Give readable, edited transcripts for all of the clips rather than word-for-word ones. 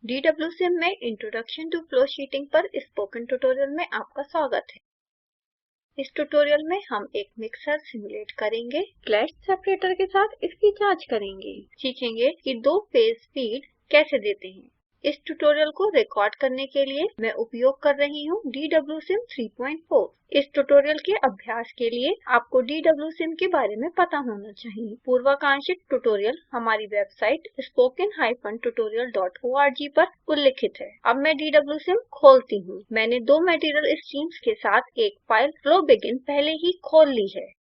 DWSIM में introduction to flow sheeting पर spoken tutorial में आपका स्वागत है। इस ट्यूटोरियल में हम एक मिक्सर सिमुलेट करेंगे। फ्लैश सेपरेटर के साथ इसकी जांच करेंगे। सीखेंगे कि दो फेज फीड कैसे देते हैं। इस ट्यूटोरियल को रिकॉर्ड करने के लिए मैं उपयोग कर रही हूँ DWSIM 3.4। इस ट्यूटोरियल के अभ्यास के लिए आपको DWSIM के बारे में पता होना चाहिए। पूर्वाकांक्षित ट्यूटोरियल हमारी वेबसाइट spoken-tutorial.org पर उल्लिखित है। अब मैं DWSIM खोलती हूँ। मैंने दो मटेरियल स्ट्रीम्स के साथ एक फाइल FlowBegin पहले ही खोल ली है।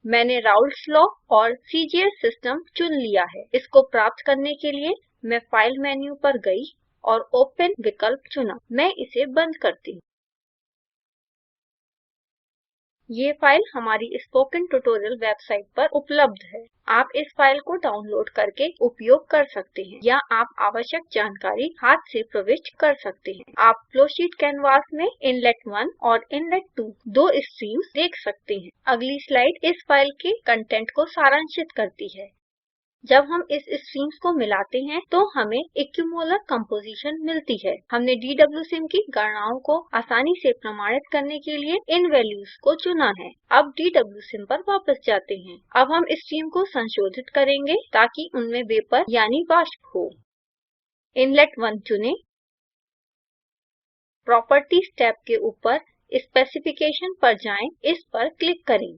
मैंने राउल्ट्स लॉ और CGS सिस्टम चुन लिया है। इसको प्राप्त करने के लिए मैं फाइल मेन्यू पर गई और ओपन विकल्प चुना। मैं इसे बंद करती हूँ। ये फाइल हमारी स्पोकन ट्यूटोरियल वेबसाइट पर उपलब्ध है। आप इस फाइल को डाउनलोड करके उपयोग कर सकते हैं या आप आवश्यक जानकारी हाथ से प्रविष्ट कर सकते हैं। आप फ्लोशीट कैनवास में इनलेट 1 और इनलेट 2 दो स्ट्रीम्स देख सकते हैं। अगली स्लाइड इस फाइल के कंटेंट को सारांशित करती है। जब हम इस स्ट्रीम्स को मिलाते हैं तो हमें इक्विमोलर कंपोजिशन मिलती है। हमने DWSIM की गणनाओं को आसानी से प्रमाणित करने के लिए इन वैल्यूज को चुना है। अब DWSIM पर वापस जाते हैं। अब हम स्ट्रीम को संशोधित करेंगे ताकि उनमें वेपर यानी वाष्प हो। इनलेट 1 चुनें। प्रॉपर्टीज टैब के ऊपर स्पेसिफिकेशन पर जाएं। इस पर क्लिक करें।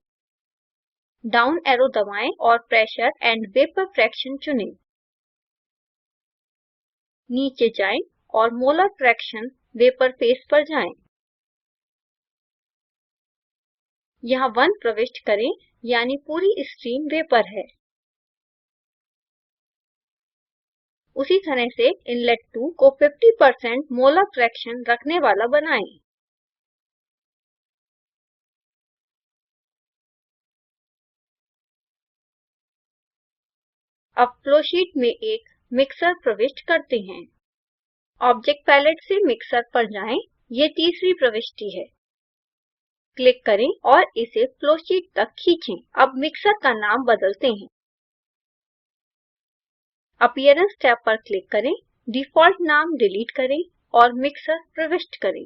डाउन एरो दबाएं और प्रेशर एंड वेपर फ्रैक्शन चुनें। नीचे जाएं और मोलर फ्रैक्शन वेपर फेज पर जाएं। यहाँ 1 प्रविष्ट करें यानी पूरी स्ट्रीम वेपर है। उसी तरह से इनलेट 2 को 50% मोलर फ्रैक्शन रखने वाला बनाएं। अब फ्लोशीट में एक मिक्सर प्रविष्ट करते हैं। ऑब्जेक्ट पैलेट से मिक्सर पर जाएं। ये तीसरी प्रविष्टि है। क्लिक करें और इसे फ्लोशीट तक खींचें। अब मिक्सर का नाम बदलते हैं। अपीयरेंस टैब पर क्लिक करें, डिफॉल्ट नाम डिलीट करें और मिक्सर प्रविष्ट करें।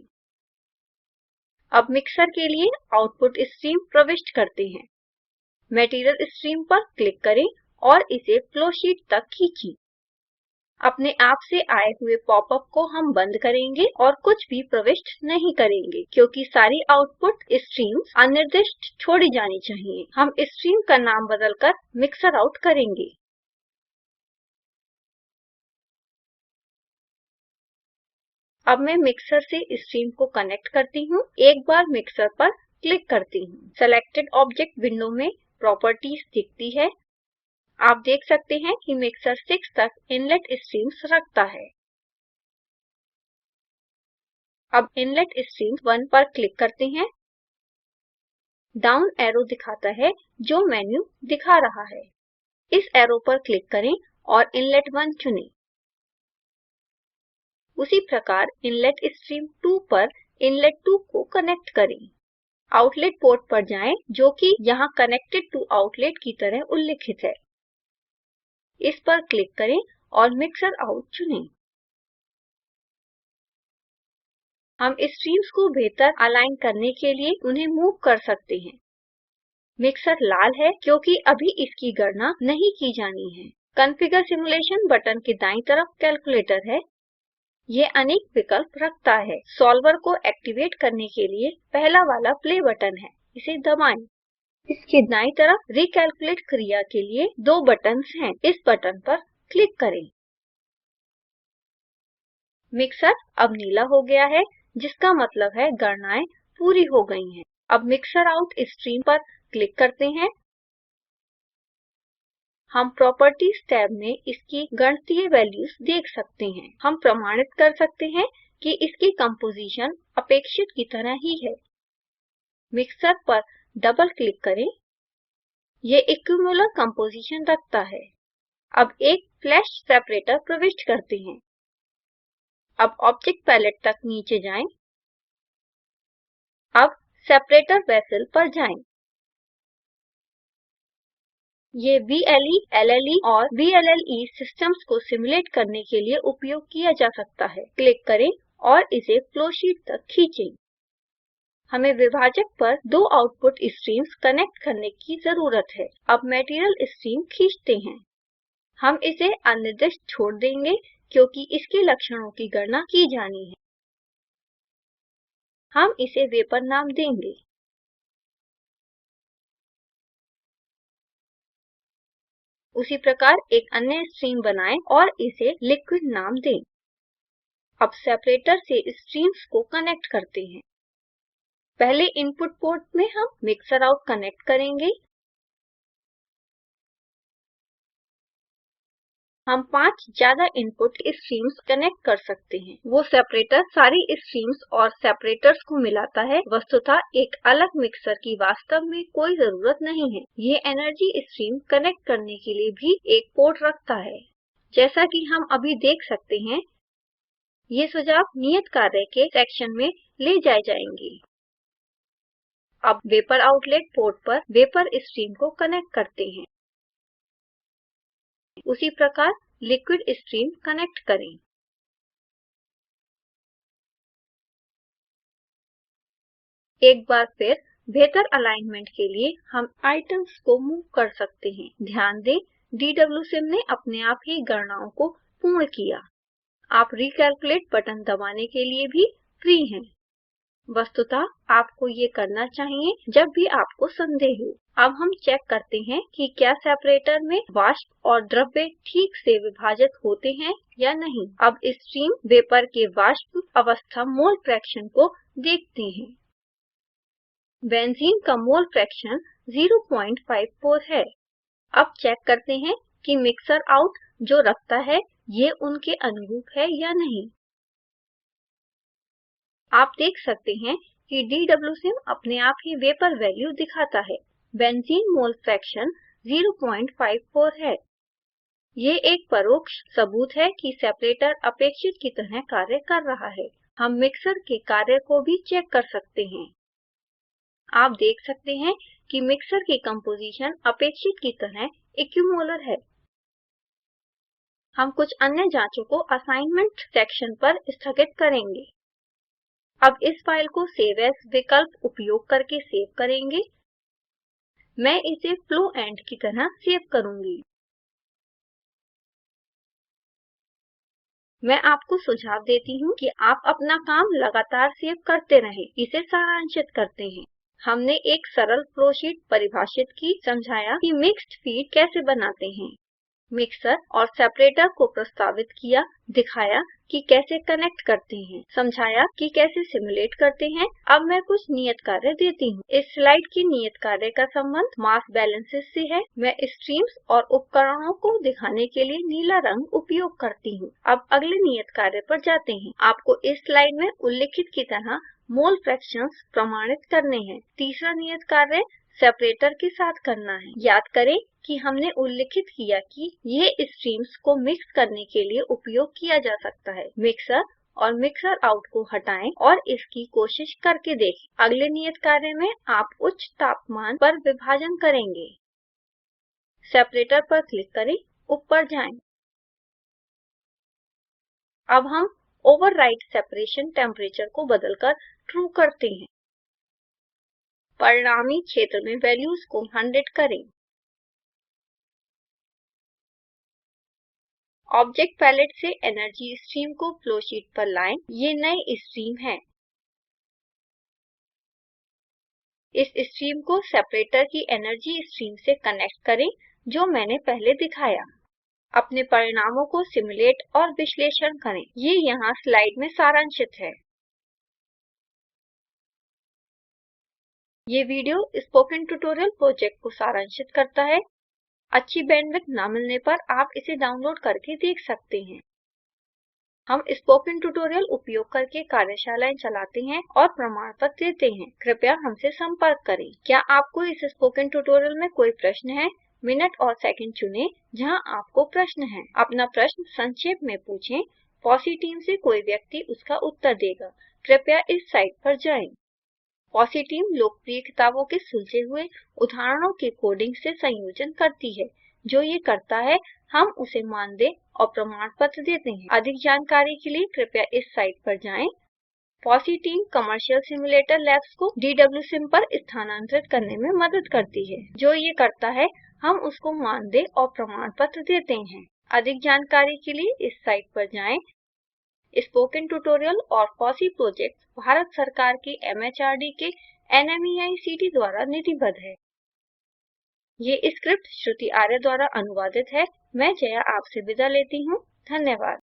अब मिक्सर के लिए आउटपुट स्ट्रीम प्रविष्ट करते हैं। मटेरियल स्ट्रीम पर क्लिक करें और इसे फ्लोशीट तक खींचें। अपने आप से आए हुए पॉपअप को हम बंद करेंगे और कुछ भी प्रविष्ट नहीं करेंगे क्योंकि सारी आउटपुट स्ट्रीम्स अनिर्दिष्ट छोड़ी जानी चाहिए। हम स्ट्रीम का नाम बदलकर मिक्सर आउट करेंगे। अब मैं मिक्सर से स्ट्रीम को कनेक्ट करती हूँ। एक बार मिक्सर पर क्लिक करती हूँ। सेलेक्टेड ऑब्जेक्ट विंडो में प्रॉपर्टीज दिखती है। आप देख सकते हैं कि मिक्सर 6 तक इनलेट स्ट्रीम्स रखता है। अब इनलेट स्ट्रीम 1 पर क्लिक करते हैं। डाउन एरो दिखाता है जो मेन्यू दिखा रहा है। इस एरो पर क्लिक करें और इनलेट 1 चुनें। उसी प्रकार इनलेट स्ट्रीम 2 पर इनलेट 2 को कनेक्ट करें। आउटलेट पोर्ट पर जाएं जो कि यहाँ कनेक्टेड टू आउटलेट की तरह उल्लिखित है। इस पर क्लिक करें और मिक्सर आउट चुनें। हम स्ट्रीम्स को बेहतर अलाइन करने के लिए उन्हें मूव कर सकते हैं। मिक्सर लाल है क्योंकि अभी इसकी गणना नहीं की जानी है। कॉन्फ़िगर सिमुलेशन बटन के दाईं तरफ कैलकुलेटर है। ये अनेक विकल्प रखता है। सॉल्वर को एक्टिवेट करने के लिए पहला वाला प्ले बटन है, इसे दबाएं। इसके दाईं तरफ रिकैलकुलेट क्रिया के लिए दो बटन्स हैं। इस बटन पर क्लिक करें। मिक्सर अब नीला हो गया है जिसका मतलब है गणनाएं पूरी हो गई हैं। अब मिक्सर आउट स्ट्रीम पर क्लिक करते हैं। हम प्रॉपर्टीज टैब में इसकी गणितीय वैल्यूज देख सकते हैं। हम प्रमाणित कर सकते हैं कि इसकी कंपोजिशन अपेक्षित की तरह ही है। मिक्सर पर डबल क्लिक करें। ये इक्विमोलर कंपोजिशन रखता है। अब एक फ्लैश सेपरेटर प्रविष्ट करते हैं। अब ऑब्जेक्ट पैलेट तक नीचे जाएं। अब सेपरेटर वेसल पर जाएं। ये VLE, LLE और VLLE सिस्टम्स को सिमुलेट करने के लिए उपयोग किया जा सकता है। क्लिक करें और इसे फ्लोशीट तक खींचें। हमें विभाजक पर दो आउटपुट स्ट्रीम्स कनेक्ट करने की जरूरत है। अब मटेरियल स्ट्रीम खींचते हैं। हम इसे अनिर्दिष्ट छोड़ देंगे क्योंकि इसके लक्षणों की गणना की जानी है। हम इसे वेपर नाम देंगे। उसी प्रकार एक अन्य स्ट्रीम बनाएं और इसे लिक्विड नाम दें। अब सेपरेटर से स्ट्रीम्स को कनेक्ट करते हैं। पहले इनपुट पोर्ट में हम मिक्सर आउट कनेक्ट करेंगे। हम 5 ज्यादा इनपुट स्ट्रीम्स कनेक्ट कर सकते हैं। वो सेपरेटर सारी स्ट्रीम्स और सेपरेटर्स को मिलाता है। वस्तुतः एक अलग मिक्सर की वास्तव में कोई जरूरत नहीं है। ये एनर्जी स्ट्रीम कनेक्ट करने के लिए भी एक पोर्ट रखता है। जैसा कि हम अभी देख सकते हैं, ये सुझाव नियत कार्य के सेक्शन में ले जाए जाएंगे। अब वेपर आउटलेट पोर्ट पर वेपर स्ट्रीम को कनेक्ट करते हैं। उसी प्रकार लिक्विड स्ट्रीम कनेक्ट करें। एक बार फिर बेहतर अलाइनमेंट के लिए हम आइटम्स को मूव कर सकते हैं। ध्यान दें, DWSIM ने अपने आप ही गणनाओं को पूर्ण किया। आप रिकैलकुलेट बटन दबाने के लिए भी फ्री हैं। वस्तुतः आपको ये करना चाहिए जब भी आपको संदेह हो। अब हम चेक करते हैं कि क्या सेपरेटर में वाष्प और द्रव्य ठीक से विभाजित होते हैं या नहीं। अब स्ट्रीम वेपर के वाष्प अवस्था मोल फ्रैक्शन को देखते हैं। बेंजीन का मोल फ्रैक्शन 0.54 है। अब चेक करते हैं कि मिक्सर आउट जो रखता है ये उनके अनुरूप है या नहीं। आप देख सकते हैं कि DWSIM अपने आप ही वेपर वैल्यू दिखाता है। बेंजीन मोल फ्रैक्शन 0.54 है। ये एक परोक्ष सबूत है कि सेपरेटर अपेक्षित की तरह कार्य कर रहा है। हम मिक्सर के कार्य को भी चेक कर सकते हैं। आप देख सकते हैं कि मिक्सर की कंपोजिशन अपेक्षित की तरह इक्विमोलर है। हम कुछ अन्य जांचों को असाइनमेंट सेक्शन पर स्थगित करेंगे। अब इस फाइल को सेव एज विकल्प उपयोग करके सेव करेंगे। मैं इसे फ्लो एंड की तरह सेव करूंगी। मैं आपको सुझाव देती हूँ कि आप अपना काम लगातार सेव करते रहें। इसे सारांशित करते हैं। हमने एक सरल फ्लोशीट परिभाषित की, समझाया कि मिक्स्ड फीड कैसे बनाते हैं, मिक्सर और सेपरेटर को प्रस्तावित किया, दिखाया कि कैसे कनेक्ट करते हैं, समझाया कि कैसे सिमुलेट करते हैं। अब मैं कुछ नियत कार्य देती हूँ। इस स्लाइड की नियत कार्य का संबंध मास बैलेंसेस से है। मैं स्ट्रीम्स और उपकरणों को दिखाने के लिए नीला रंग उपयोग करती हूँ। अब अगले नियत कार्य पर जाते हैं। आपको इस स्लाइड में उल्लिखित की तरह मोल फ्रैक्शंस प्रमाणित करने हैं। तीसरा नियत कार्य सेपरेटर के साथ करना है। याद करें कि हमने उल्लिखित किया कि ये स्ट्रीम्स को मिक्स करने के लिए उपयोग किया जा सकता है। मिक्सर और मिक्सर आउट को हटाएं और इसकी कोशिश करके देखें। अगले नियत कार्य में आप उच्च तापमान पर विभाजन करेंगे। सेपरेटर पर क्लिक करें, ऊपर जाएं। अब हम ओवरराइड सेपरेशन टेम्परेचर को बदलकर ट्रू करते हैं। परिणामी क्षेत्र में वैल्यूज को 100 करें। ऑब्जेक्ट पैलेट से एनर्जी स्ट्रीम को फ्लोशीट पर लाएं। ये नए स्ट्रीम है। इस स्ट्रीम को सेपरेटर की एनर्जी स्ट्रीम से कनेक्ट करें, जो मैंने पहले दिखाया। अपने परिणामों को सिमुलेट और विश्लेषण करें। ये यहाँ स्लाइड में सारांशित है। ये वीडियो स्पोकन ट्यूटोरियल प्रोजेक्ट को सारांशित करता है। अच्छी बैंडविड्थ न मिलने पर आप इसे डाउनलोड करके देख सकते हैं। हम स्पोकन ट्यूटोरियल उपयोग करके कार्यशालाएं चलाते हैं और प्रमाण पत्र देते हैं। कृपया हमसे संपर्क करें। क्या आपको इस स्पोकन ट्यूटोरियल में कोई प्रश्न है? मिनट और सेकंड चुनें जहां आपको प्रश्न है। अपना प्रश्न संक्षेप में पूछें। फॉसी टीम से कोई व्यक्ति उसका उत्तर देगा। कृपया इस साइट पर जाएं। फॉसी टीम लोकप्रिय किताबों के सुलझे हुए उदाहरणों के कोडिंग से संयोजन करती है। जो ये करता है, हम उसे मानदेय और प्रमाण पत्र देते हैं। अधिक जानकारी के लिए कृपया इस साइट पर जाएं। FOSSEE team commercial simulator labs को DWSIM पर स्थानांतरित करने में मदद करती है। जो ये करता है, हम उसको मानदेय और प्रमाण पत्र देते हैं। अधिक जानकारी के लिए इस साइट पर जाएं। स्पोकन ट्यूटोरियल और फॉसी प्रोजेक्ट भारत सरकार के MHRD के NMEICT द्वारा निधिबद्ध है। ये स्क्रिप्ट श्रुति आर्य द्वारा अनुवादित है। मैं जया आपसे विदा लेती हूँ। धन्यवाद।